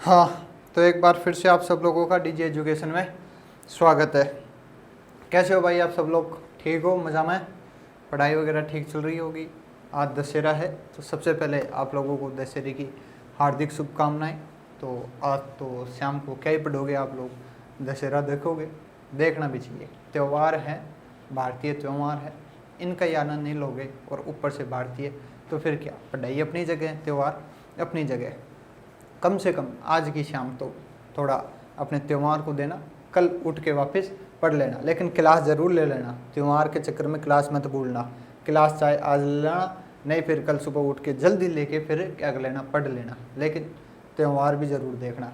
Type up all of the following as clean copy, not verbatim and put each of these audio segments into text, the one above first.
हाँ, तो एक बार फिर से आप सब लोगों का डीजे एजुकेशन में स्वागत है। कैसे हो भाई आप सब लोग? ठीक हो, मज़ा में? पढ़ाई वगैरह ठीक चल रही होगी। आज दशहरा है तो सबसे पहले आप लोगों को दशहरे की हार्दिक शुभकामनाएं। तो आज तो शाम को क्या ही पढ़ोगे आप लोग, दशहरा देखोगे, देखना भी चाहिए। त्यौहार है, भारतीय त्यौहार है, इनका ही आनंद नहीं लोगे और ऊपर से भारतीय, तो फिर क्या, पढ़ाई अपनी जगह, त्यौहार अपनी जगह। कम से कम आज की शाम तो थोड़ा अपने त्यौहार को देना, कल उठ के वापस पढ़ लेना, लेकिन क्लास ज़रूर ले लेना। त्यौहार के चक्कर में क्लास मत भूलना। क्लास चाहे आज लेना, नहीं फिर कल सुबह उठ के जल्दी लेके फिर क्या कर लेना, पढ़ लेना, लेकिन त्यौहार भी ज़रूर देखना।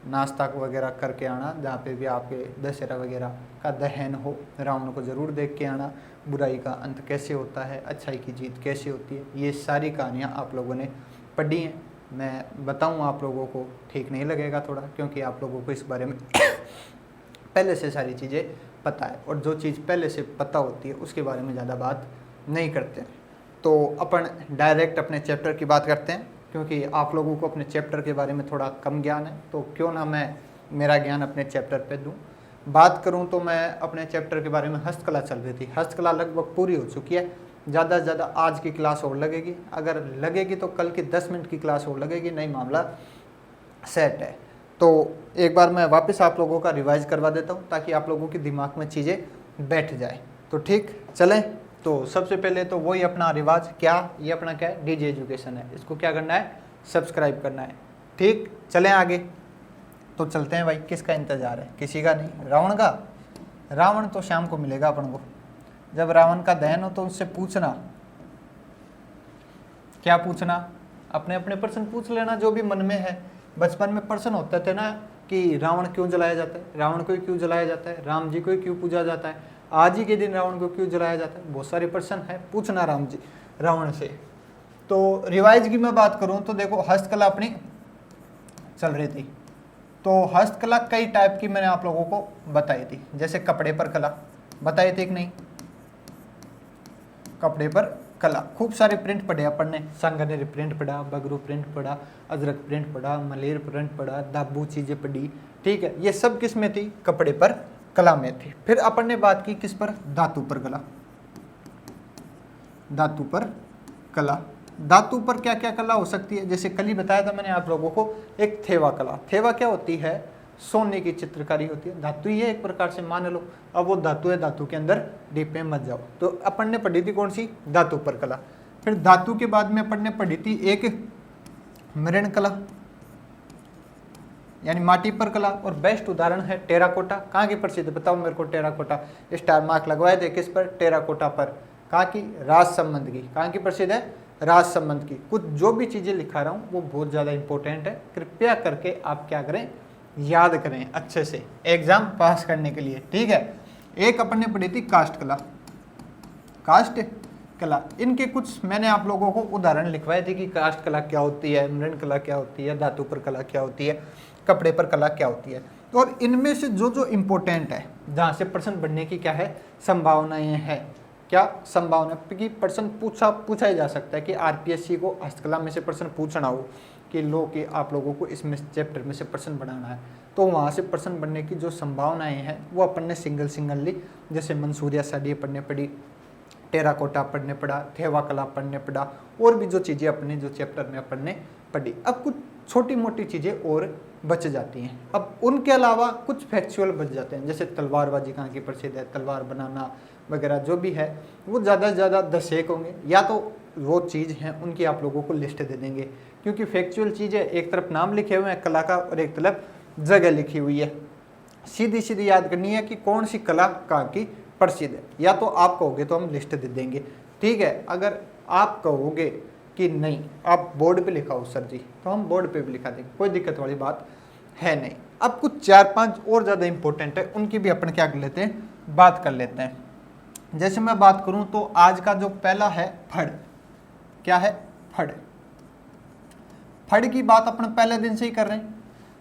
नाश्ता वगैरह करके आना, जहाँ पे भी आपके दशहरा वगैरह का दहन हो, रावण को ज़रूर देख के आना। बुराई का अंत कैसे होता है, अच्छाई की जीत कैसे होती है, ये सारी कहानियाँ आप लोगों ने पढ़ी हैं। मैं बताऊं आप लोगों को ठीक नहीं लगेगा थोड़ा, क्योंकि आप लोगों को इस बारे में पहले से सारी चीज़ें पता है, और जो चीज़ पहले से पता होती है उसके बारे में ज़्यादा बात नहीं करते हैं। तो अपन डायरेक्ट अपने चैप्टर की बात करते हैं, क्योंकि आप लोगों को अपने चैप्टर के बारे में थोड़ा कम ज्ञान है, तो क्यों ना मैं मेरा ज्ञान अपने चैप्टर पे दूँ। बात करूँ तो मैं अपने चैप्टर के बारे में, हस्तकला चल रही थी, हस्तकला लगभग पूरी हो चुकी है। ज़्यादा से ज़्यादा आज की क्लास और लगेगी, अगर लगेगी तो कल की 10 मिनट की क्लास और लगेगी, नहीं मामला सेट है। तो एक बार मैं वापस आप लोगों का रिवाइज करवा देता हूँ, ताकि आप लोगों के दिमाग में चीज़ें बैठ जाए। तो ठीक चलें। तो सबसे पहले तो वही अपना रिवाज, क्या ये अपना क्या है, डीजे एजुकेशन है, इसको क्या करना है, सब्सक्राइब करना है। ठीक, चलें आगे। तो चलते हैं भाई, किसका इंतज़ार है? किसी का नहीं, रावण का। रावण तो शाम को मिलेगा अपन को, जब रावण का दहन हो तो उससे पूछना, क्या पूछना, अपने अपने प्रश्न पूछ लेना जो भी मन में है। बचपन में प्रश्न होते थे ना कि रावण क्यों जलाया जाता है, रावण को क्यों जलाया जाता है, राम जी को क्यों पूजा जाता है, आज ही के दिन रावण को क्यों जलाया जाता है, बहुत सारे प्रश्न है, पूछना रावण से। तो रिवाइज की मैं बात करूं तो देखो, हस्तकला अपनी चल रही थी, तो हस्तकला कई टाइप की मैंने आप लोगों को बताई थी। जैसे कपड़े पर कला बताई थी कि नहीं, कपड़े पर कला खूब सारे प्रिंट पढ़े अपन ने। सांगानेरी प्रिंट पढ़ा, बगरू प्रिंट पढ़ा, अजरक प्रिंट पढ़ा, मलेर प्रिंट पढ़ा, दाबू चीज़ें पढ़ी। ठीक है, ये सब किस में थी, कपड़े पर कला में थी। फिर अपन ने बात की किस पर, धातु पर कला। धातु पर कला, धातु पर क्या क्या कला हो सकती है, जैसे कल ही बताया था मैंने आप लोगों को, एक थेवा कला। थेवा क्या होती है, सोने की चित्रकारी होती है, धातु ही है एक प्रकार से, मान लो। अब वो धातु है, धातु के अंदर डीप में मत जाओ। तो अपन ने पढ़ी थी कौन सी, धातु पर कला। फिर धातु के बाद में अपन ने पढ़ी थी एक मृण कला, यानी माटी पर कला, और बेस्ट उदाहरण है टेराकोटा। कहाँ की प्रसिद्ध, बताओ मेरे को। टेराकोटा स्टार मार्क लगवाए थे किस पर, टेराकोटा पर। कहाँ की, राज संबंध की। कहाँ की प्रसिद्ध है, राज संबंध की। कुछ जो भी चीज़ें लिखा रहा हूँ वो बहुत ज़्यादा इंपॉर्टेंट है, कृपया करके आप क्या करें, याद करें अच्छे से एग्जाम पास करने के लिए। ठीक है, एक अपन ने पढ़ी थी काष्ठ कला। काष्ठ कला, इनके कुछ मैंने आप लोगों को उदाहरण लिखवाए थे कि काष्ठ कला क्या होती है, मृण कला क्या होती है, धातु पर कला क्या होती है, कपड़े पर कला क्या होती है। और इनमें से जो जो इम्पोर्टेंट है, जहाँ से प्रश्न बनने की क्या है, संभावनाएं हैं। क्या संभावना कि प्रश्न पूछा ही जा सकता है कि आरपीएससी को हस्तकला में से प्रश्न पूछना हो कि कि आप लोगों को इसमें चैप्टर में से प्रश्न बनाना है, तो वहाँ से प्रश्न बनने की जो संभावनाएं हैं वो अपन ने सिंगल ली। जैसे मंसूरिया साड़ी पढ़ने पड़ी, टेराकोटा पढ़ने पड़ा, थेवा कला पढ़ने पड़ा, और भी जो चीज़ें अपने जो चैप्टर में अपन ने पढ़ी। अब कुछ छोटी मोटी चीज़ें और बच जाती हैं। अब उनके अलावा कुछ फैक्चुअल बच जाते हैं, जैसे तलवारबाजी कहाँ की प्रसिद्ध है, तलवार बनाना वगैरह जो भी है, वो ज़्यादा से ज़्यादा 10 एक होंगे, या तो वो चीज़ हैं उनकी आप लोगों को लिस्ट दे देंगे। क्योंकि फैक्चुअल चीज़ें एक तरफ नाम लिखे हुए हैं कला का, और एक तरफ जगह लिखी हुई है। सीधी सीधी याद करनी है कि कौन सी कला कहाँ की प्रसिद्ध है, या तो आप कहोगे तो हम लिस्ट दे देंगे। ठीक है, अगर आप कहोगे कि नहीं आप बोर्ड पे लिखाओ सर जी, तो हम बोर्ड पे भी लिखा देंगे, कोई दिक्कत वाली बात है नहीं। अब कुछ 4-5 और ज़्यादा इंपॉर्टेंट है, उनकी भी अपन क्या कर लेते हैं, बात कर लेते हैं। जैसे मैं बात करूं तो आज का जो पहला है फड़, क्या है, फड़। फड़ की बात अपन पहले दिन से ही कर रहे हैं,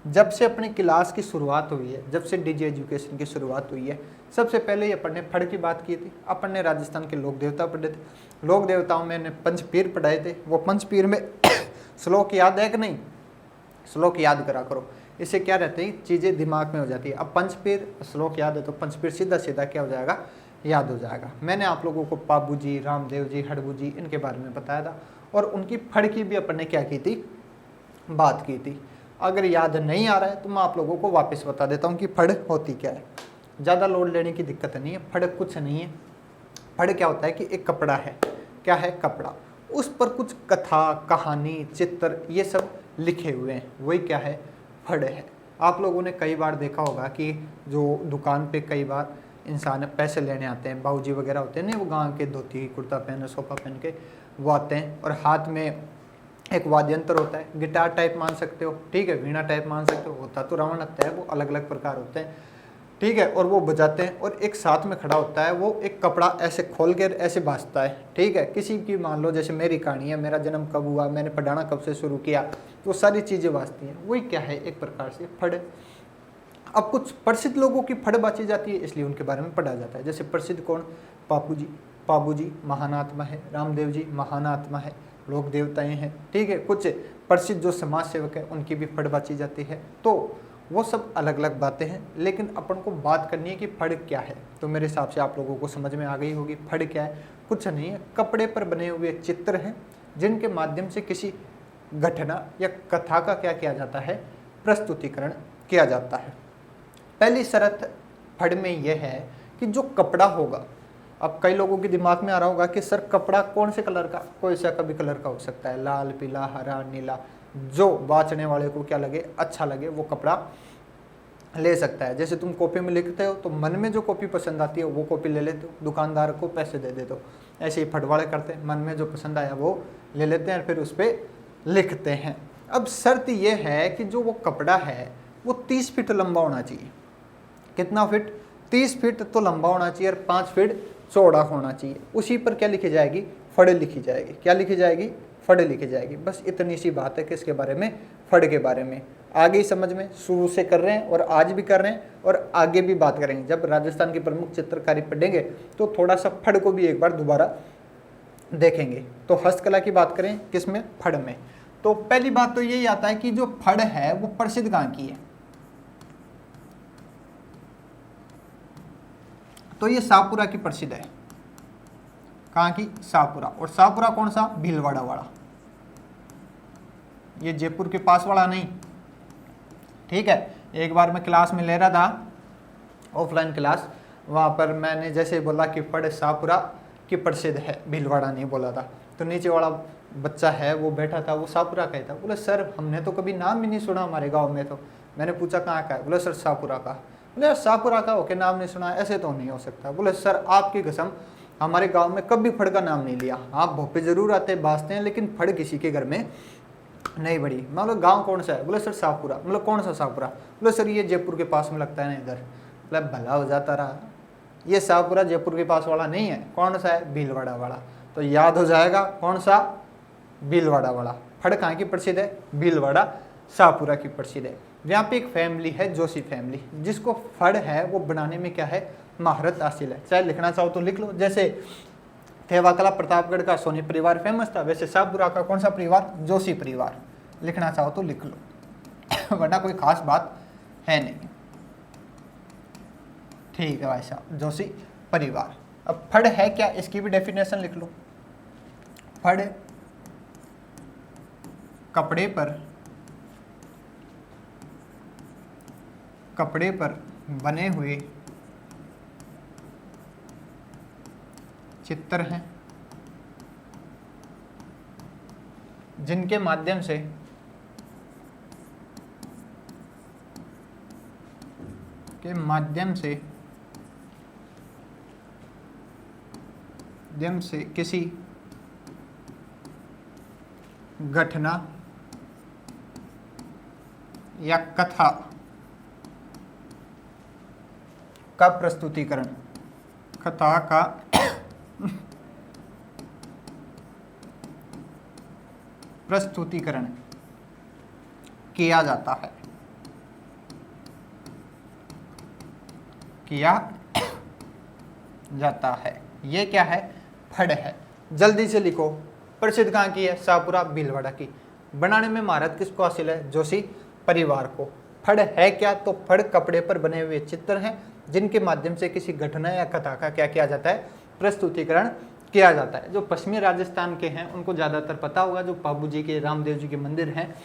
जब से अपनी क्लास की शुरुआत हुई है, जब से डीजे एजुकेशन की शुरुआत हुई है, सबसे पहले ही अपन ने फड़ की बात की थी। अपन ने राजस्थान के लोक देवता पढ़े थे, लोक देवताओं में पंचपीर पढ़ाए थे। वो पंचपीर में श्लोक याद है कि नहीं, श्लोक याद करा करो। इससे क्या रहता है, चीज़ें दिमाग में हो जाती है। अब पंचपीर श्लोक याद है तो पंचपीर सीधा सीधा क्या हो जाएगा, याद हो जाएगा। मैंने आप लोगों को पाबू जी, रामदेव जी, हड़बू जी इनके बारे में बताया था और उनकी फड़ की भी अपन ने क्या की थी, बात की थी। अगर याद नहीं आ रहा है तो मैं आप लोगों को वापस बता देता हूँ कि फड़ होती क्या है। ज़्यादा लोड लेने की दिक्कत नहीं है। फड़ कुछ नहीं है। फड़ क्या होता है कि एक कपड़ा है। क्या है, कपड़ा, उस पर कुछ कथा, कहानी, चित्र ये सब लिखे हुए हैं, वही क्या है, फड़ है। आप लोगों ने कई बार देखा होगा कि जो दुकान पे कई बार इंसान पैसे लेने आते हैं, बाबूजी वगैरह होते हैं ना, वो गांव के धोती कुर्ता पहन, सोफा पहन के वो आते हैं और हाथ में एक वाद्य यंत्र होता है, गिटार टाइप मान सकते हो, ठीक है, वीणा टाइप मान सकते हो, होता तो रावण हत्ता है, वो अलग अलग प्रकार होते हैं, ठीक है, और वो बजाते हैं और एक साथ में खड़ा होता है, वो एक कपड़ा ऐसे खोल कर ऐसे बाजता है, ठीक है। किसी की मान लो जैसे मेरी कहानी है, मेरा जन्म कब हुआ, मैंने पढ़ाना कब से शुरू किया, तो सारी चीज़ें बाजती हैं, वही क्या है, एक प्रकार से फड़। अब कुछ प्रसिद्ध लोगों की फड़ बाची जाती है, इसलिए उनके बारे में पढ़ा जाता है। जैसे प्रसिद्ध कौन, पापू जी महान आत्मा है, रामदेव जी महान आत्मा है, लोक देवताएं हैं, ठीक है। कुछ प्रसिद्ध जो समाज सेवक है उनकी भी फड़ बाची जाती है। तो वो सब अलग अलग बातें हैं, लेकिन अपन को बात करनी है कि फड़ क्या है। तो मेरे हिसाब से आप लोगों को समझ में आ गई होगी फड़ क्या है। कुछ नहीं है, कपड़े पर बने हुए चित्र हैं जिनके माध्यम से किसी घटना या कथा का क्या किया जाता है, प्रस्तुतिकरण किया जाता है। पहली शर्त फड़ में यह है कि जो कपड़ा होगा, अब कई लोगों के दिमाग में आ रहा होगा कि सर कपड़ा कौन से कलर का, कोई सा कभी कलर का हो सकता है, लाल, पीला, हरा, नीला, जो बाचने वाले को क्या लगे, अच्छा लगे, वो कपड़ा ले सकता है। जैसे तुम कॉपी में लिखते हो तो मन में जो कॉपी पसंद आती है वो कॉपी ले लेते हो, दुकानदार को पैसे दे देते हो। ऐसे ही फटवाड़े करते हैं, मन में जो पसंद आया वो ले लेते हैं, फिर उस पर लिखते हैं। अब शर्त ये है कि जो वो कपड़ा है वो 30 फीट लंबा होना चाहिए। कितना फीट, 30 फीट तो लंबा होना चाहिए और 5 फीट चौड़ा होना चाहिए। उसी पर क्या लिखी जाएगी, फड़ लिखी जाएगी। क्या लिखी जाएगी, फड़ लिखी जाएगी। बस इतनी सी बात है किसके बारे में, फड़ के बारे में। आगे ही समझ में शुरू से कर रहे हैं और आज भी कर रहे हैं और आगे भी बात करेंगे। जब राजस्थान की प्रमुख चित्रकारी पढ़ेंगे तो थोड़ा सा फड़ को भी एक बार दोबारा देखेंगे। तो हस्तकला की बात करें किसमें, फड़ में। तो पहली बात तो यही आता है कि जो फड़ है वो प्रसिद्ध कहाँ की है, तो ये शाहपुरा की प्रसिद्ध है। कहाँ की, शाहपुरा। और शाहपुरा कौन सा, भीलवाड़ा वाला, ये जयपुर के पास वाला नहीं, ठीक है। एक बार मैं क्लास में ले रहा था, ऑफलाइन क्लास, वहाँ पर मैंने जैसे बोला कि फड़ शाहपुरा की प्रसिद्ध है, भीलवाड़ा नहीं बोला था, तो नीचे वाला बच्चा है वो बैठा था, वो शाहपुरा का ही था। बोले सर हमने तो कभी नाम ही नहीं सुना हमारे गाँव में। तो मैंने पूछा कहाँ का है, बोले सर शाहपुरा का। बोले शाहपुरा का होके नाम नहीं सुना, ऐसे तो नहीं हो सकता। बोले सर आपकी कसम, हमारे गांव में कभी फड़ का नाम नहीं लिया। हाँ भोपे जरूर आते बाजते हैं, लेकिन फड़ किसी के घर में नहीं बड़ी। मैं बोला गांव कौन सा है, बोले सर शाहपुरा। मतलब कौन सा शाहपुरा, बोले सर ये जयपुर के पास में लगता है ना इधर। बोला भला हो जाता रहा, ये शाहपुरा जयपुर के पास वाला नहीं है, कौन सा है, भीलवाड़ा वाला। तो याद हो जाएगा कौन सा, भीलवाड़ा वाला। फड़ कहाँ की प्रसिद्ध है, भीलवाड़ा शाहपुरा की प्रसिद्ध है। यहाँ पे एक फैमिली है, जोशी फैमिली, जिसको फड़ है वो बनाने में क्या है, महारत हासिल है। चाहे लिखना चाहो तो लिख लो। जैसे थेवाकला प्रतापगढ़ का सोनी परिवार फेमस था, वैसे शाहपुरा का कौन सा परिवार, जोशी परिवार। लिखना चाहो तो लिख लो वरना कोई खास बात है नहीं, ठीक है भाई साहब, जोशी परिवार। अब फड़ है क्या, इसकी भी डेफिनेशन लिख लो। फड़ कपड़े पर बने हुए चित्र हैं जिनके माध्यम से किसी घटना या कथा का प्रस्तुतिकरण, कथा का प्रस्तुतिकरण किया जाता है, ये क्या है, फड़ है। जल्दी से लिखो, प्रसिद्ध कहाँ की है, शाहपुरा भीलवाड़ा की। बनाने में महारत किसको हासिल है? जोशी परिवार को। फड़ है क्या? तो फड़ कपड़े पर बने हुए चित्र हैं जिनके माध्यम से किसी घटना या कथा का क्या किया जाता है? प्रस्तुतिकरण किया जाता है। जो पश्चिमी राजस्थान के हैं उनको ज़्यादातर पता होगा, जो बाबू जी के, रामदेव जी के मंदिर हैं,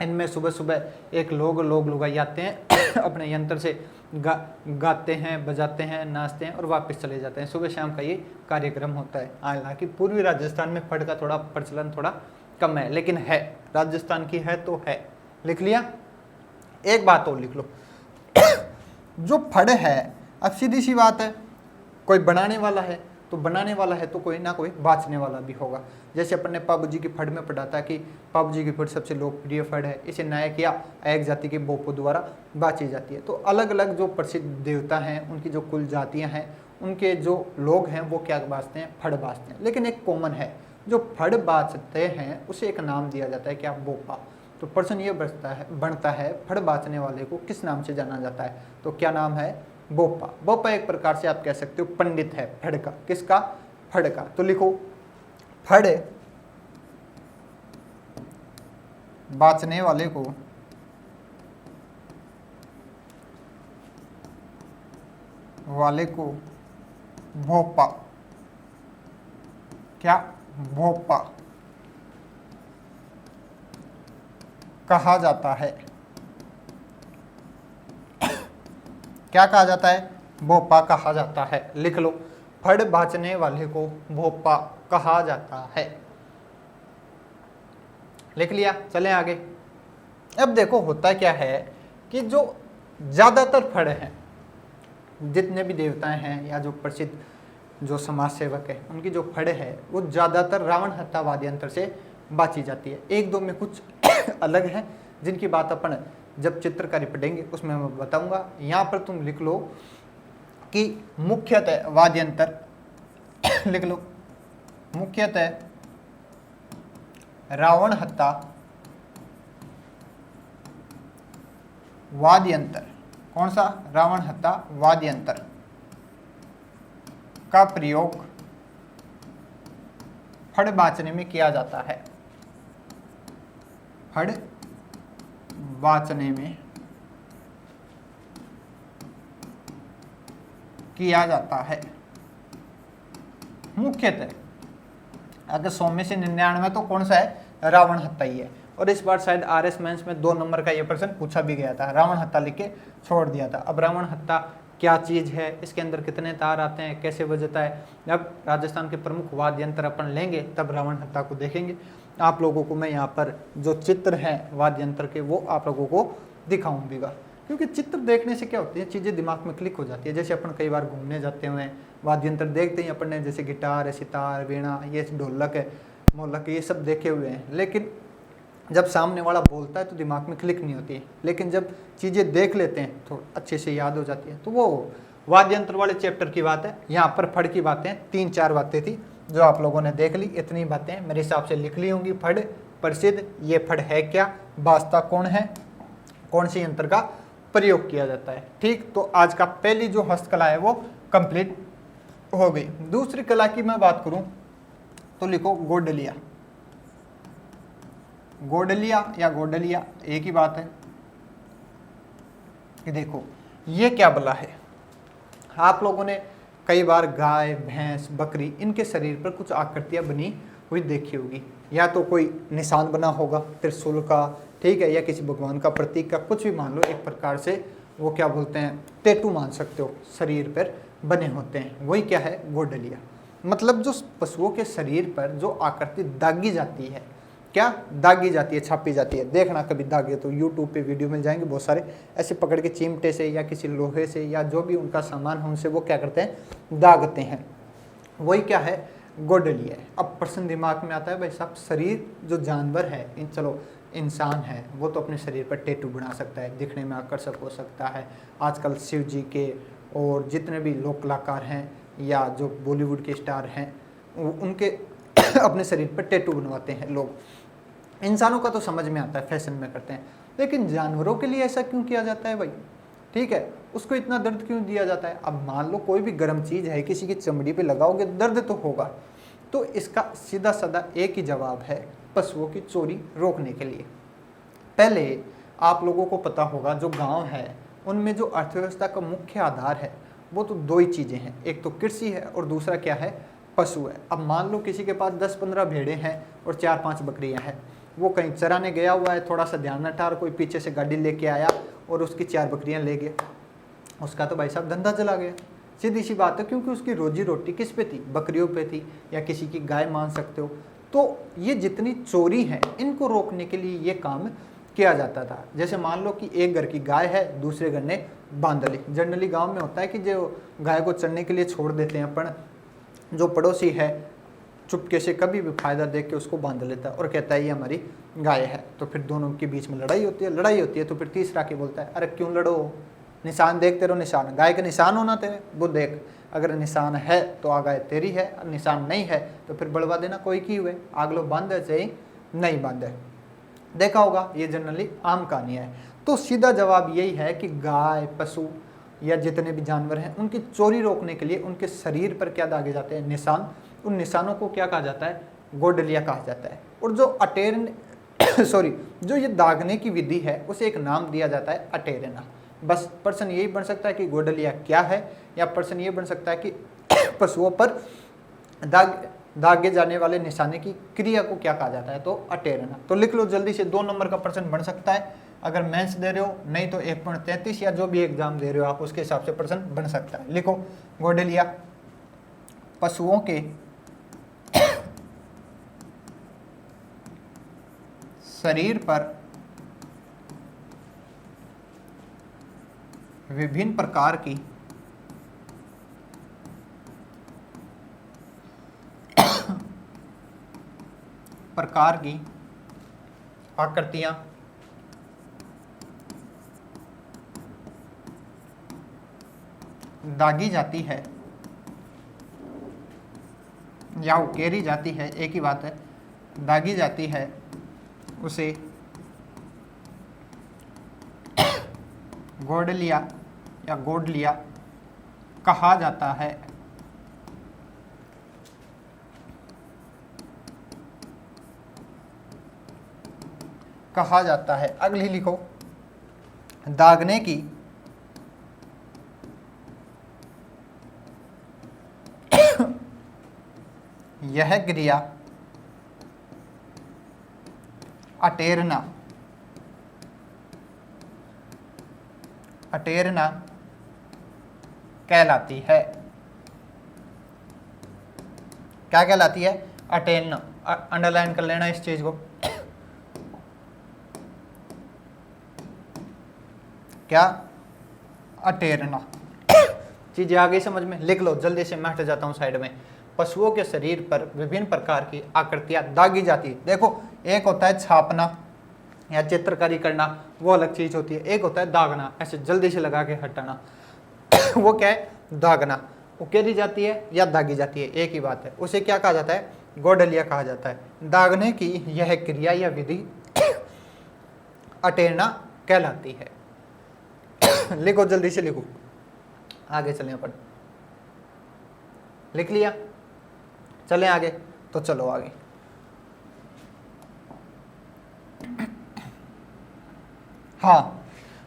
इनमें सुबह सुबह एक लोग लुगाई आते हैं अपने यंत्र से गाते हैं, बजाते हैं, नाचते हैं और वापस चले जाते हैं। सुबह शाम का ये कार्यक्रम होता है। हालांकि पूर्वी राजस्थान में फड़ का थोड़ा प्रचलन थोड़ा कम है, लेकिन है, राजस्थान की है तो है। लिख लिया? एक बात और लिख लो जो फड़ है, अब सीधी सी बात है, कोई बनाने वाला है तो बनाने वाला है तो कोई ना कोई बाँचने वाला भी होगा। जैसे अपन ने पाबू जी की फड़ में पढ़ा था कि पाबू जी की फड़ सबसे लोकप्रिय फड़ है, इसे नायक या एक जाति के बोपो द्वारा बाँची जाती है। तो अलग अलग जो प्रसिद्ध देवता हैं, उनकी जो कुल जातियाँ हैं, उनके जो लोग हैं वो क्या बाँचते हैं? फड़ बाँचते हैं। लेकिन एक कॉमन है, जो फड़ बाँचते हैं उसे एक नाम दिया जाता है, क्या? बोपा। तो प्रश्न ये बनता है फड़ बाँचने वाले को किस नाम से जाना जाता है? तो क्या नाम है? बोपा। बोपा एक प्रकार से आप कह सकते हो पंडित है फड़ का। किसका? फड़ का। तो लिखो फड़ बाँचने वाले को भोपा। क्या? भोपा कहा जाता है। क्या कहा जाता है? भोपा कहा जाता है। लिख लो, फड़ बाँचने वाले को भोपा कहा जाता है। लिख लिया? चलें आगे। अब देखो होता क्या है कि जो ज़्यादातर फड़ हैं, जितने भी देवताएं हैं या जो प्रसिद्ध जो समाज सेवक है, उनकी जो फड़ है वो ज़्यादातर रावण हत्या वाद्यंत्र से बाँची जाती है। एक दो में कुछ अलग है जिनकी बात अपन जब चित्रकारी पढ़ेंगे उसमें मैं बताऊंगा। यहाँ पर तुम लिख लो कि मुख्यतः वाद्यंत्र लिख लो, मुख्यतः रावण हत्या वाद्यंत्र। कौन सा? रावण हत्या वाद्यंत्र का प्रयोग फड़ बाँचने में किया जाता है। फड़ बाँचने में किया जाता है मुख्यतः। अगर 100 में से 99 तो कौन सा है? रावण हत्या ही है। और इस बार शायद RS मेंस में 2 नंबर का ये प्रश्न पूछा भी गया था, रावण हत्या लिख के छोड़ दिया था। अब रावण हत्या क्या चीज़ है, इसके अंदर कितने तार आते हैं, कैसे बजता है, जब राजस्थान के प्रमुख वाद्य यंत्र अपन लेंगे तब रावण हत्या को देखेंगे। आप लोगों को मैं यहाँ पर जो चित्र हैं वाद्य यंत्र के वो आप लोगों को दिखाऊंगा, क्योंकि चित्र देखने से क्या होती है, चीज़ें दिमाग में क्लिक हो जाती है। जैसे अपन कई बार घूमने जाते हुए वाद्य यंत्र देखते हैं अपन ने, जैसे गिटार है, सितार, वीणा, ये ढोलक है, मोलक, ये सब देखे हुए हैं, लेकिन जब सामने वाला बोलता है तो दिमाग में क्लिक नहीं होती है। लेकिन जब चीज़ें देख लेते हैं तो अच्छे से याद हो जाती है। तो वो वाद्य यंत्र वाले चैप्टर की बात है। यहाँ पर फड़ की बातें 3-4 बातें थी जो आप लोगों ने देख ली। इतनी बातें मेरे हिसाब से लिख ली होंगी। फड़ प्रसिद्ध, ये फड़ है क्या, बाजता कौन है, कौन से यंत्र का प्रयोग किया जाता है। ठीक, तो आज का पहली जो हस्तकला है वो कंप्लीट हो गई। दूसरी कला की मैं बात करूं तो लिखो गोडलिया। गोडलिया या गोडलिया एक ही बात है कि देखो ये क्या बला है। आप लोगों ने कई बार गाय, भैंस, बकरी, इनके शरीर पर कुछ आकृतियां बनी हुई देखी होगी। या तो कोई निशान बना होगा त्रिशूल का, ठीक है, या किसी भगवान का प्रतीक का, कुछ भी मान लो। एक प्रकार से वो क्या बोलते हैं, टैटू मान सकते हो, शरीर पर बने होते हैं। वही क्या है, गोडलिया। मतलब जो पशुओं के शरीर पर जो आकृति दागी जाती है, क्या दागी जाती है, छापी जाती है। देखना कभी दागे तो यूट्यूब पे वीडियो मिल जाएंगे बहुत सारे, ऐसे पकड़ के चिमटे से या किसी लोहे से या जो भी उनका सामान है उनसे वो क्या करते हैं, दागते हैं। वही क्या है, गोडलिया है। अब प्रश्न दिमाग में आता है, भाई साहब शरीर जो जानवर है, चलो इंसान है, वो तो अपने शरीर पर टैटू बना सकता है, दिखने में आकर्षक हो सकता है। आजकल शिव जी के और जितने भी लोक कलाकार हैं या जो बॉलीवुड के स्टार हैं उनके अपने शरीर पर टैटू बनवाते हैं लोग। इंसानों का तो समझ में आता है, फैशन में करते हैं, लेकिन जानवरों के लिए ऐसा क्यों किया जाता है भाई, ठीक है, उसको इतना दर्द क्यों दिया जाता है। अब मान लो कोई भी गर्म चीज़ है, किसी की चमड़ी पे लगाओगे दर्द तो होगा। तो इसका सीधा साधा एक ही जवाब है पशुओं की चोरी रोकने के लिए। पहले आप लोगों को पता होगा जो गांव है उनमें जो अर्थव्यवस्था का मुख्य आधार है वो तो दो ही चीज़ें हैं, एक तो कृषि है और दूसरा क्या है, पशु है। अब मान लो किसी के पास 10-15 भेड़ें हैं और 4-5 बकरियां हैं, वो कहीं चराने गया हुआ है, थोड़ा सा ध्यान न ठा, कोई पीछे से गाड़ी लेके आया और उसकी 4 बकरियां ले गया, उसका तो भाई साहब धंधा चला गया। सीधी सी बात है, क्योंकि उसकी रोजी रोटी किस पे थी, बकरियों पे थी, या किसी की गाय मान सकते हो। तो ये जितनी चोरी है इनको रोकने के लिए ये काम किया जाता था। जैसे मान लो कि एक घर की गाय है, दूसरे घर ने बांध ली। जनरली गांव में होता है कि जो गाय को चरने के लिए छोड़ देते हैं, पर जो पड़ोसी है चुपके से कभी भी फायदा देख के उसको बांध लेता है और कहता है ये हमारी गाय है। तो फिर दोनों के बीच में लड़ाई होती है। तो फिर तीसरा के बोलता है अरे क्यों लड़ो, निशान देखते रहो, निशान गाय का निशान होना तेरे, वो देख, अगर निशान है तो आ गाय तेरी है, और निशान नहीं है तो फिर बढ़वा देना, कोई की हुए, आगलो बांधे चाहे नहीं बांधे। देखा होगा, ये जनरली आम कहानियाँ है। तो सीधा जवाब यही है कि गाय, पशु या जितने भी जानवर हैं उनकी चोरी रोकने के लिए उनके शरीर पर क्या दागे जाते हैं, निशान। उन निशानों को क्या कहा जाता है, गोडलिया कहा जाता है। और जो अटेरन जो ये दागने की विधि है उसे एक नाम दिया जाता है अटेरना। बस प्रश्न यही बन सकता है कि गोडलिया क्या है, या प्रश्न ये बन सकता है कि पशुओं पर दागे जाने वाले निशाने की क्रिया को क्या कहा जाता है, तो अटेरना। तो लिख लो जल्दी से, 2 नंबर का प्रश्न बन सकता है अगर मेंस दे रहे हो, नहीं तो 1.33 या जो भी एग्जाम दे रहे हो आप उसके हिसाब से प्रश्न बन सकता है। लिखो गोडलिया पशुओं के शरीर पर विभिन्न प्रकार की आकृतियां दागी जाती है या उकेरी जाती है, एक ही बात है, दागी जाती है, उसे गोडलिया या गोडलिया कहा जाता है। कहा जाता है। अगली लिखो, दागने की यह क्रिया अटेरना कहलाती है। क्या कहलाती है, अटेरना। अंडरलाइन कर लेना इस चीज को। क्या, अटेरना। चीजें आ गई समझ में, लिख लो जल्दी से, मैं हट जाता हूं साइड में। पशुओं के शरीर पर विभिन्न प्रकार की आकृतियां दागी जाती है। देखो, एक होता है छापना या चित्रकारी करना, वो अलग चीज होती है। एक होता है दागना, ऐसे जल्दी से लगा के हटाना वो क्या है, दागना। उकेरी जाती है या दागी जाती है, एक ही बात है। उसे क्या कहा जाता है, गोडलिया कहा जाता है। दागने की यह क्रिया या विधि अटेरना कहलाती है। लिखो जल्दी से, लिखो, आगे चलें अपन। लिख लिया, चलें आगे, तो चलो आगे। हाँ,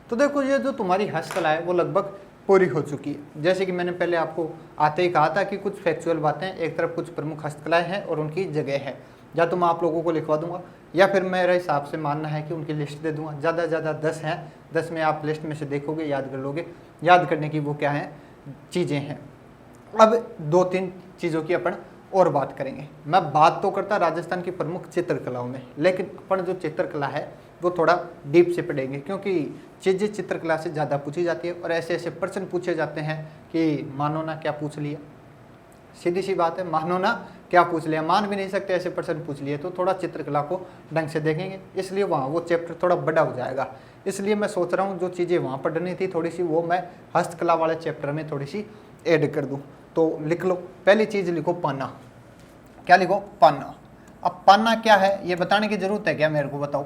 तो देखो ये जो तुम्हारी हस्तकला है वो लगभग पूरी हो चुकी है। जैसे कि मैंने पहले आपको आते ही कहा था कि कुछ फैक्चुअल बातें, एक तरफ कुछ प्रमुख हस्तकलाएं हैं और उनकी जगह है। या तो मैं आप लोगों को लिखवा दूंगा, या फिर मेरे हिसाब से मानना है कि उनकी लिस्ट दे दूंगा। ज़्यादा से ज़्यादा 10 हैं, 10 में आप लिस्ट में से देखोगे, याद कर लोगे। याद करने की वो क्या है, चीज़ें हैं। अब 2-3 चीज़ों की अपन और बात करेंगे। मैं बात तो करता राजस्थान की प्रमुख चित्रकलाओं में, लेकिन अपन जो चित्रकला है वो थोड़ा डीप से पढ़ेंगे, क्योंकि चीज़ें चित्रकला से ज़्यादा पूछी जाती है और ऐसे ऐसे प्रश्न पूछे जाते हैं कि मानो ना क्या पूछ लिया। सीधी सी बात है, मानो ना क्या पूछ लिया, मान भी नहीं सकते ऐसे प्रश्न पूछ लिए। तो थोड़ा चित्रकला को ढंग से देखेंगे, इसलिए वहाँ वो चैप्टर थोड़ा बड़ा हो जाएगा। इसलिए मैं सोच रहा हूँ जो चीज़ें वहाँ पढ़नी थी थोड़ी सी, वो मैं हस्तकला वाले चैप्टर में थोड़ी सी ऐड कर दूँ। तो लिख लो, पहली चीज़ लिखो पाना। क्या लिखो, पाना। अब पाना क्या है ये बताने की जरूरत है क्या, मेरे को बताओ।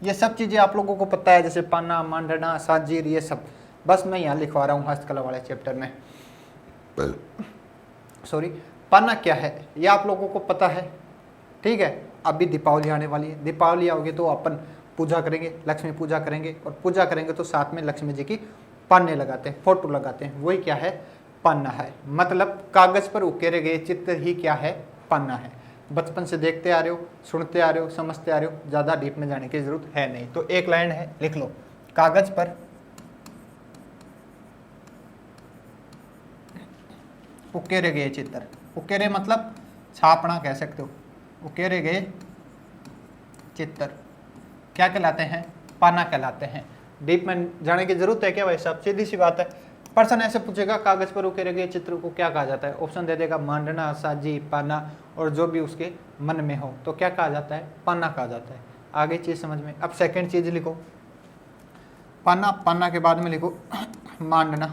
ये सब चीज़ें आप लोगों को पता है, जैसे पाना, मांडना, साजीर, ये सब बस मैं यहाँ लिखवा रहा हूँ हस्तकला वाले चैप्टर में। सॉरी, पाना क्या है ये आप लोगों को पता है, ठीक है। अभी दीपावली आने वाली है, दीपावली आओगे तो अपन पूजा करेंगे, लक्ष्मी पूजा करेंगे, और पूजा करेंगे तो साथ में लक्ष्मी जी की पान्ने लगाते हैं, फोटो लगाते हैं, वही क्या है, पन्ना है। मतलब कागज पर उकेरे गए चित्र ही क्या है, पन्ना है। बचपन से देखते आ रहे हो, सुनते आ रहे हो, समझते आ रहे हो, ज़्यादा डीप में जाने की जरूरत है नहीं। तो एक लाइन है, लिख लो, कागज पर उकेरे गए चित्र। उकेरे मतलब छापना कह सकते हो, उकेरे गए चित्र क्या कहलाते हैं, पाना कहलाते हैं। डीप में जाने की जरूरत है क्या भाई साहब, सीधी सी बात है। पर्सन ऐसे पूछेगा कागज पर उकेरे गए चित्र को क्या कहा जाता है, ऑप्शन दे देगा मांडना, साजी, पाना, और जो भी उसके मन में हो तो क्या कहा जाता है, पाना कहा जाता है। आगे चीज समझ में। अब सेकंड चीज लिखो, पाना, पाना के बाद में लिखो मांडना।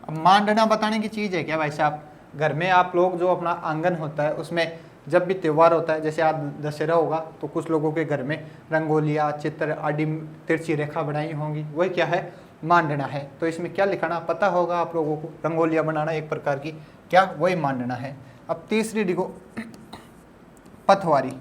अब मांडना बताने की चीज है क्या भाई साहब, घर में आप लोग जो अपना आंगन होता है उसमें जब भी त्यौहार होता है, जैसे आज दशहरा होगा तो कुछ लोगों के घर में रंगोलियाँ, चित्र आदि तिरछी रेखा बनाई होंगी, वही क्या है, मांडना है। तो इसमें क्या लिखाना पता होगा आप लोगों को, रंगोलियाँ बनाना एक प्रकार की, क्या वही मांडना है। अब तीसरी लिखो पथवारी।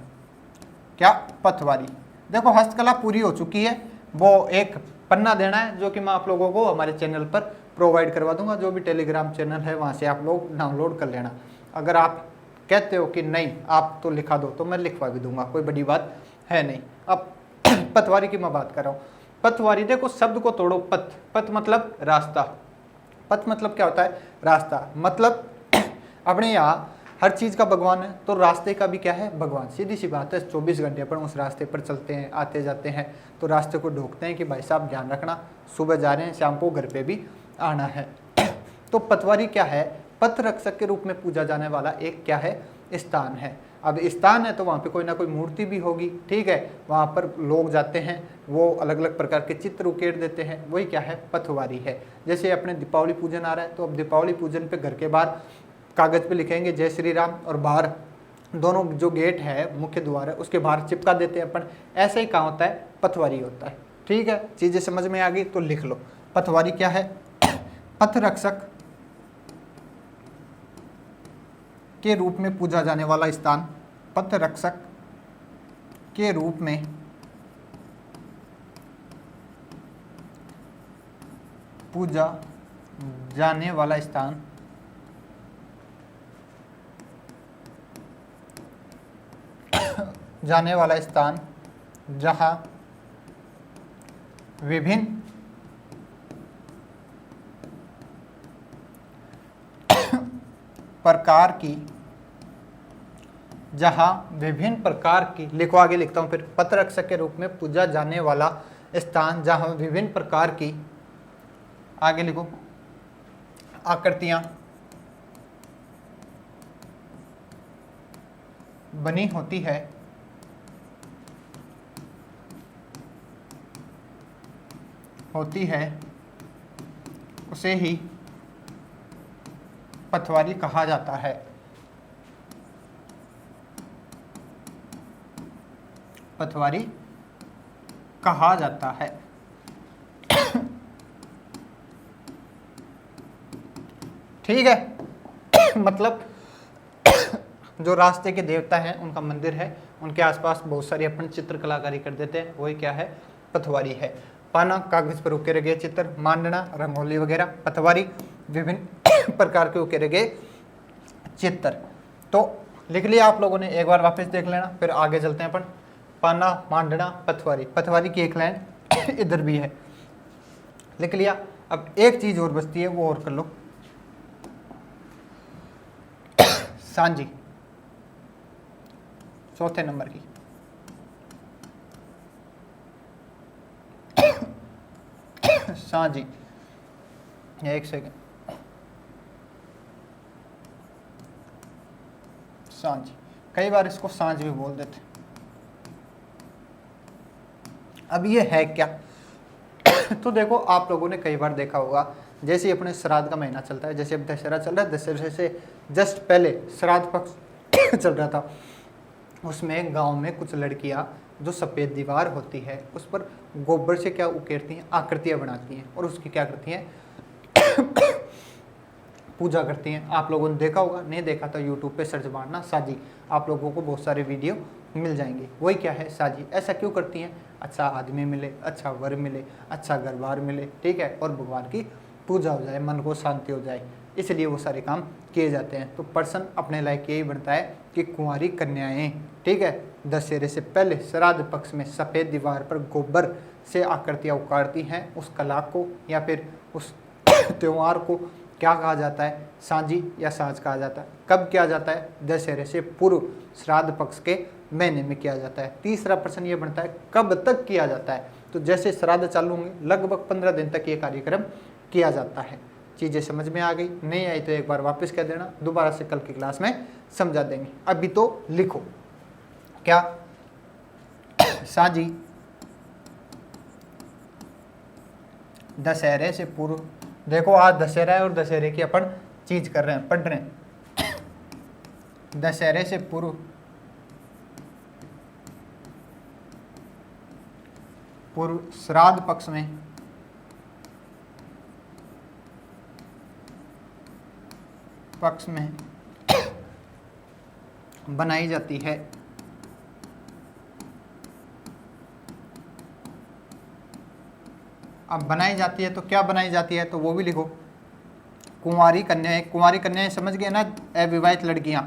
क्या, पथवारी। देखो हस्तकला पूरी हो चुकी है, वो एक पन्ना देना है जो कि मैं आप लोगों को हमारे चैनल पर प्रोवाइड करवा दूंगा, जो भी टेलीग्राम चैनल है वहाँ से आप लोग डाउनलोड कर लेना। अगर आप कहते हो कि नहीं आप तो लिखा दो तो मैं लिखवा भी दूंगा, कोई बड़ी बात है नहीं। अब पथवारी की मैं बात कर रहा हूँ। पथवारी, देखो शब्द को तोड़ो, पथ, पथ मतलब रास्ता, पथ मतलब क्या होता है, रास्ता। मतलब अपने यहाँ हर चीज़ का भगवान है तो रास्ते का भी क्या है, भगवान। सीधी सी बात है, 24 घंटे अपन उस रास्ते पर चलते हैं, आते जाते हैं, तो रास्ते को ढोकते हैं कि भाई साहब ध्यान रखना, सुबह जा रहे हैं, शाम को घर पे भी आना है। तो पथवारी क्या है, पथ रक्षक के रूप में पूजा जाने वाला एक क्या है, स्थान है। अब स्थान है तो वहाँ पे कोई ना कोई मूर्ति भी होगी, ठीक है, वहाँ पर लोग जाते हैं, वो अलग अलग प्रकार के चित्र उकेर देते हैं, वही क्या है, पथवारी है। जैसे अपने दीपावली पूजन आ रहा है तो अब दीपावली पूजन पे घर के बाहर कागज पे लिखेंगे जय श्री राम, और बाहर दोनों जो गेट है, मुख्य द्वार है, उसके बाहर चिपका देते हैं अपन। ऐसे ही कहाँ होता है, पथवारी होता है। ठीक है, चीजें समझ में आ गई तो लिख लो, पथवारी क्या है, पथ रक्षक के रूप में पूजा जाने वाला स्थान, पथ रक्षक के रूप में पूजा जाने वाला स्थान, जाने वाला स्थान जहां विभिन्न प्रकार की, जहां विभिन्न प्रकार की, लिखो आगे लिखता हूं फिर, पथ रक्षक के रूप में पूजा जाने वाला स्थान जहां विभिन्न प्रकार की, आगे लिखो, आकृतियां बनी होती है, उसे ही पथवारी कहा जाता है। पथवारी कहा जाता है। ठीक है। मतलब जो रास्ते के देवता हैं उनका मंदिर है, उनके आसपास बहुत सारी अपन चित्र कलाकारी कर देते हैं, वही क्या है, पथवारी है। पाना, कागज पर उकेरे गए चित्र, मांडना, रंगोली वगैरह, पथवारी, विभिन्न प्रकार के उकेरे गए चित्र। तो लिख लिया आप लोगों ने, एक बार वापस देख लेना, फिर आगे चलते हैं अपन। पाना, मांडना, पथवारी, पथवारी की एक लाइन इधर भी है, लिख लिया। अब एक चीज और बचती है, वो और कर लो, सांझी, चौथे नंबर की। सांझी, एक सेकेंड, सांझ, कई बार इसको सांझ भी बोल देते। अब ये है क्या? तो देखो आप लोगों ने कई बार देखा होगा, जैसे ही अपने श्राद्ध का महीना चलता है, जैसे अब दशहरा चल रहा है, दशहरे से जस्ट पहले श्राद्ध पक्ष चल रहा था, उसमें गांव में कुछ लड़कियां जो सफ़ेद दीवार होती है उस पर गोबर से क्या उकेरती हैं, आकृतियां बनाती हैं, और उसकी क्या करती हैं, पूजा करती हैं। आप लोगों ने देखा होगा, नहीं देखा तो यूट्यूब पे सर्च मारना साजी, आप लोगों को बहुत सारे वीडियो मिल जाएंगे। वही क्या है, साजी। ऐसा क्यों करती हैं? अच्छा आदमी मिले, अच्छा वर मिले, अच्छा घर बार मिले, ठीक है, और भगवान की पूजा हो जाए, मन को शांति हो जाए, इसलिए वो सारे काम किए जाते हैं। तो पर्सन अपने लायक यही बनता है कि कुंवारी कन्याएं, ठीक है, दशहरे से पहले श्राद्ध पक्ष में सफ़ेद दीवार पर गोबर से आकृतियाँ उकारती हैं। उस कला को या फिर उस त्यौहार को क्या कहा जाता है? साँझी या साँझ कहा जाता है। कब किया जाता है? दशहरे से पूर्व श्राद्ध पक्ष के महीने में किया जाता है। तीसरा प्रश्न ये बनता है कब तक किया जाता है? तो जैसे श्राद्ध चालू होंगे लगभग 15 दिन तक ये कार्यक्रम किया जाता है। चीज़ें समझ में आ गई? नहीं आई तो एक बार वापस कह देना, दोबारा से कल की क्लास में समझा देंगे। अभी तो लिखो क्या? साँझी दशहरे से पूर्व। देखो आज दशहरा है और दशहरे की अपन चीज कर रहे हैं, पढ़ रहे हैं। दशहरे से पूर्व श्राद्ध पक्ष में बनाई जाती है। अब बनाई जाती है तो क्या बनाई जाती है? तो वो भी लिखो। कुंवारी कन्याएं। कुंवारी कन्याएं समझ गए ना? अविवाहित लड़कियां।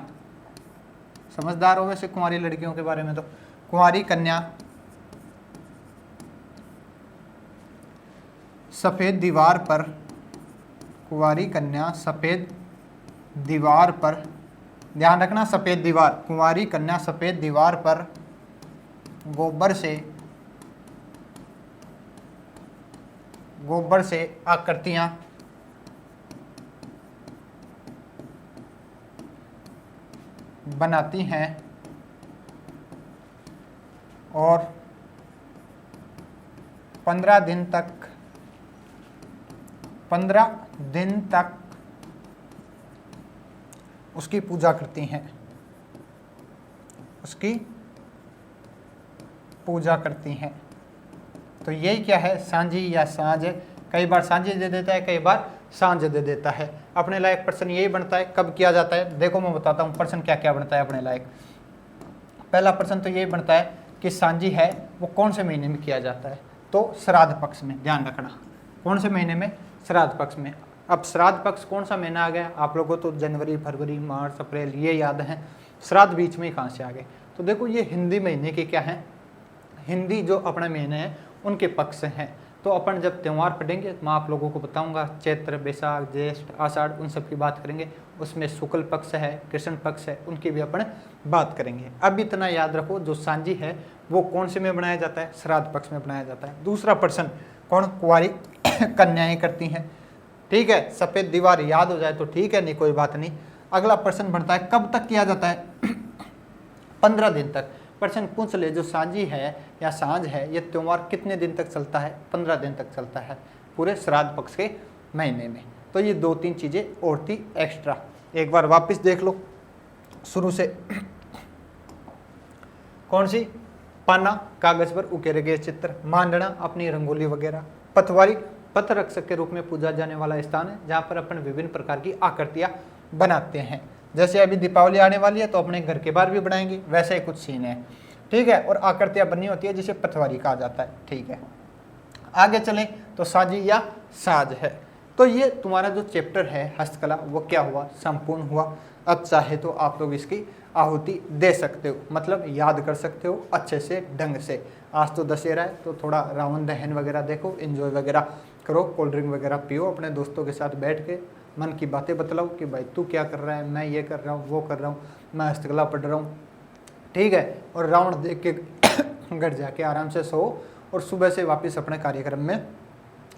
समझदार हो वैसे कुंवारी लड़कियों के बारे में। तो कुंवारी कन्या सफ़ेद दीवार पर, कुंवारी कन्या सफ़ेद दीवार पर, ध्यान रखना सफ़ेद दीवार, कुंवारी कन्या सफ़ेद दीवार पर गोबर से आकृतियाँ बनाती हैं और 15 दिन तक उसकी पूजा करती हैं, तो यही क्या है? सांझी या साँझ। कई बार सांझी दे देता है, कई बार सांझ दे देता है। अपने लायक प्रश्न यही बनता है। कब किया जाता है? देखो मैं बताता हूँ प्रश्न क्या क्या बनता है अपने लायक। पहला प्रश्न तो यही बनता है कि सांझी है वो कौन से महीने में किया जाता है? तो श्राद्ध पक्ष में। ध्यान रखना कौन से महीने में? श्राद्ध पक्ष में। अब श्राद्ध पक्ष कौन सा महीना आ गया? आप लोगों को तो जनवरी, फरवरी, मार्च, अप्रैल ये याद है, श्राद्ध बीच में ही कहाँ से आ गए? तो देखो ये हिंदी महीने के क्या हैं? हिंदी जो अपना महीने हैं उनके पक्ष हैं। तो अपन जब त्यौहार पढ़ेंगे तो मैं आप लोगों को बताऊंगा, चैत्र, बैसाख, ज्येष्ठ, आषाढ़, उन सब की बात करेंगे। उसमें शुक्ल पक्ष है, कृष्ण पक्ष है, उनकी भी अपन बात करेंगे। अब इतना याद रखो जो सांझी है वो कौन से में बनाया जाता है? श्राद्ध पक्ष में बनाया जाता है। दूसरा प्रश्न, कौन? कुंवारी कन्याएं करती हैं, ठीक है। सफ़ेद दीवार याद हो जाए तो ठीक है, नहीं कोई बात नहीं। अगला प्रश्न बनता है कब तक किया जाता है? 15 दिन तक। प्रश्न पूछ ले जो सांझी है या सांझ है ये त्यौहार कितने दिन तक चलता है? 15 दिन तक चलता है पूरे श्राद्ध पक्ष के महीने में। तो ये 2-3 चीज़ें और थी एक्स्ट्रा। एक बार वापस देख लो शुरू से। कौन सी? पाना, कागज पर उकेरे गए चित्र, मांडना, अपनी रंगोली वगैरह। पथवारी, पथ रक्षक के रूप में पूजा जाने वाला स्थान है जहाँ पर अपन विभिन्न प्रकार की आकृतियाँ बनाते हैं। जैसे अभी दीपावली आने वाली है तो अपने घर के बाहर भी बनाएंगे, वैसे ही कुछ सीन है, ठीक है। और आकृतियाँ बननी होती है जिसे पथवारी कहा जाता है, ठीक है। आगे चलें तो साजी या साज है। तो ये तुम्हारा जो चैप्टर है हस्तकला वो क्या हुआ? संपूर्ण हुआ। अब चाहे तो आप लोग इसकी आहुति दे सकते हो, मतलब याद कर सकते हो अच्छे से, ढंग से। आज तो दशहरा है तो थोड़ा रावण दहन वगैरह देखो, एंजॉय वगैरह करो, कोल्ड ड्रिंक वगैरह पियो, अपने दोस्तों के साथ बैठ के मन की बातें बतलाओ कि भाई तू क्या कर रहा है, मैं ये कर रहा हूँ, वो कर रहा हूँ, मैं हस्तकला पढ़ रहा हूँ, ठीक है। और रावण देख के घर जाके आराम से सो और सुबह से वापस अपने कार्यक्रम में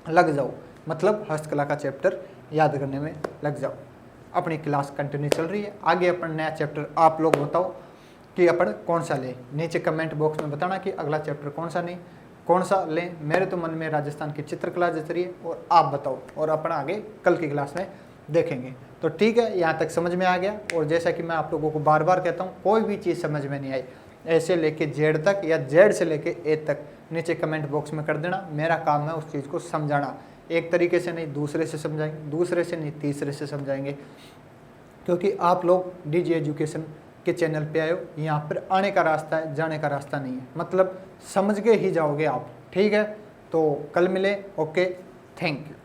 लग जाओ, मतलब हस्तकला का चैप्टर याद करने में लग जाओ। अपनी क्लास कंटिन्यू चल रही है, आगे अपन नया चैप्टर आप लोग बताओ कि अपन कौन सा लें। नीचे कमेंट बॉक्स में बताना कि अगला चैप्टर कौन सा लें। मेरे तो मन में राजस्थान की चित्रकला जच रही है, और आप बताओ, और अपन आगे कल की क्लास में देखेंगे। तो ठीक है, यहाँ तक समझ में आ गया। और जैसा कि मैं आप लोगों को बार बार कहता हूँ, कोई भी चीज़ समझ में नहीं आई ऐसे लेके जेड तक या जेड से लेके ए तक नीचे कमेंट बॉक्स में कर देना। मेरा काम है उस चीज़ को समझाना, एक तरीके से नहीं दूसरे से समझाएंगे, दूसरे से नहीं तीसरे से समझाएंगे, क्योंकि आप लोग डीजी एजुकेशन के चैनल पे आए हो, यहाँ पर आने का रास्ता है, जाने का रास्ता नहीं है, मतलब समझ के ही जाओगे आप। ठीक है, तो कल मिले। Okay, thank you.